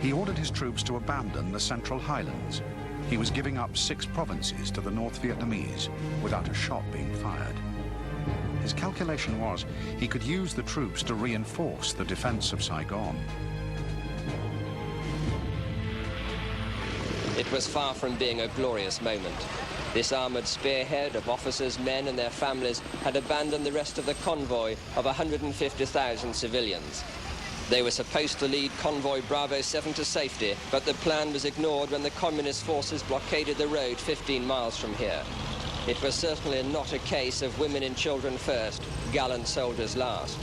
He ordered his troops to abandon the central Highlands. He was giving up 6 provinces to the North Vietnamese without a shot being fired. His calculation was he could use the troops to reinforce the defense of Saigon. It was far from being a glorious moment. This armoured spearhead of officers, men and their families had abandoned the rest of the convoy of 150,000 civilians. They were supposed to lead Convoy Bravo 7 to safety, but the plan was ignored when the communist forces blockaded the road 15 miles from here. It was certainly not a case of women and children first, gallant soldiers last.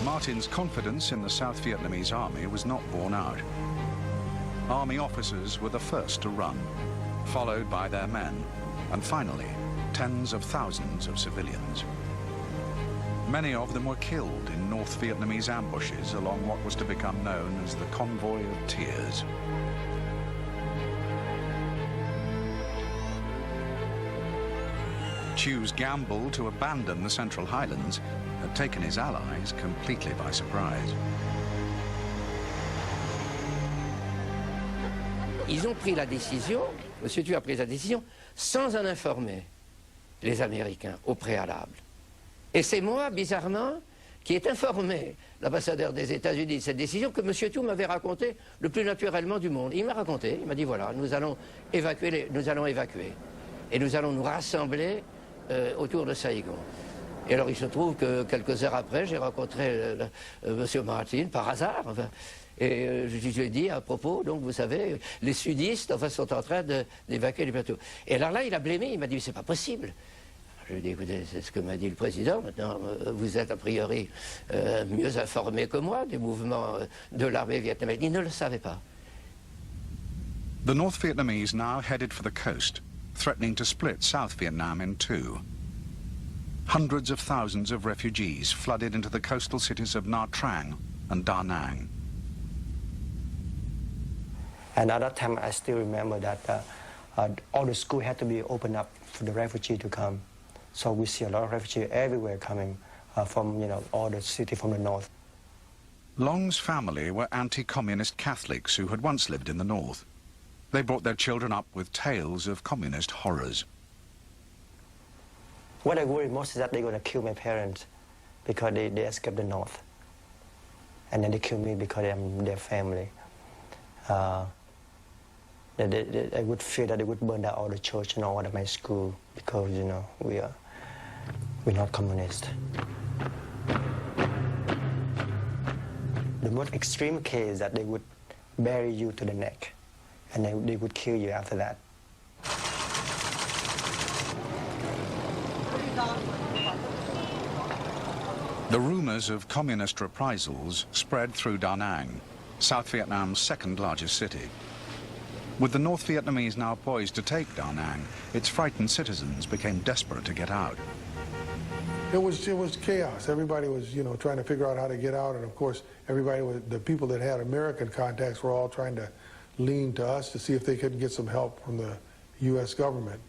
Martin's confidence in the South Vietnamese army was not borne out. Army officers were the first to run, followed by their men, and finally, tens of thousands of civilians. Many of them were killed in North Vietnamese ambushes along what was to become known as the Convoy of Tears. Thieu's gamble to abandon the Central Highlands had taken his allies completely by surprise. Ils ont pris la décision, M. Thieu a pris la décision, sans en informer les Américains au préalable. Et c'est moi, bizarrement, qui ai informé l'ambassadeur des États-Unis de cette décision que M. Thieu m'avait raconté le plus naturellement du monde. Il m'a raconté, il m'a dit voilà, nous allons évacuer. Et nous allons nous rassembler autour de Saigon. Et alors il se trouve que quelques heures après, j'ai rencontré M. Martin par hasard. Enfin, et je lui ai dit à propos, donc vous savez, les sudistes enfin, sont en train d'évacuer les plateaux. Et alors là, il a blêmé, il m'a dit c'est pas possible. Je lui ai dit écoutez, c'est ce que m'a dit le président, maintenant vous êtes a priori mieux informé que moi du mouvement de l'armée vietnamienne. Il ne le savait pas. The North Vietnamese now headed for the coast, threatening to split South Vietnam in 2. Hundreds of thousands of refugees flooded into the coastal cities of Nha Trang and Da Nang. And at that time, I still remember that all the schools had to be opened up for the refugee to come. So we see a lot of refugees everywhere coming from, all the cities from the north. Long's family were anti-communist Catholics who had once lived in the north. They brought their children up with tales of communist horrors. What I worry most is that they're going to kill my parents because they escaped the north. And then they kill me because I'm their family. I would fear that they would burn down all the church and all of my school because, we're not communist. The most extreme case is that they would bury you to the neck and they would kill you after that. The rumors of communist reprisals spread through Da Nang, South Vietnam's second largest city. With the North Vietnamese now poised to take Da Nang, its frightened citizens became desperate to get out. It was chaos. Everybody was, trying to figure out how to get out, and of course, the people that had American contacts were all trying to lean to us to see if they couldn't get some help from the U.S. government.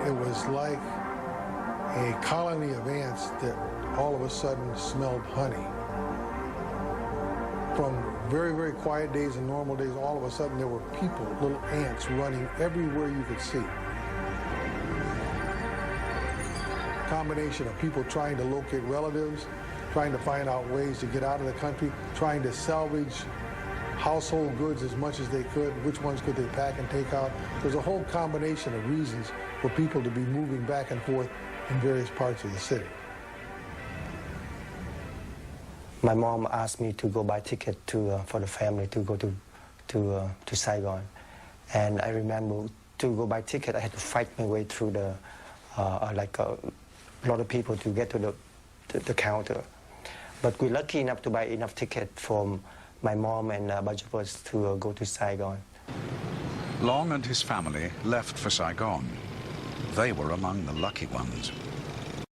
It was like a colony of ants that all of a sudden smelled honey. From very, very quiet days and normal days, all of a sudden there were people, little ants, running everywhere you could see. Combination of people trying to locate relatives, trying to find out ways to get out of the country, trying to salvage household goods as much as they could, which ones could they pack and take out. There's a whole combination of reasons for people to be moving back and forth in various parts of the city. My mom asked me to go buy a ticket for the family to go to Saigon. And I remember to go buy a ticket, I had to fight my way through a lot of people to get to the counter. But we're lucky enough to buy enough ticket for my mom and a bunch of us to go to Saigon. Long and his family left for Saigon. They were among the lucky ones.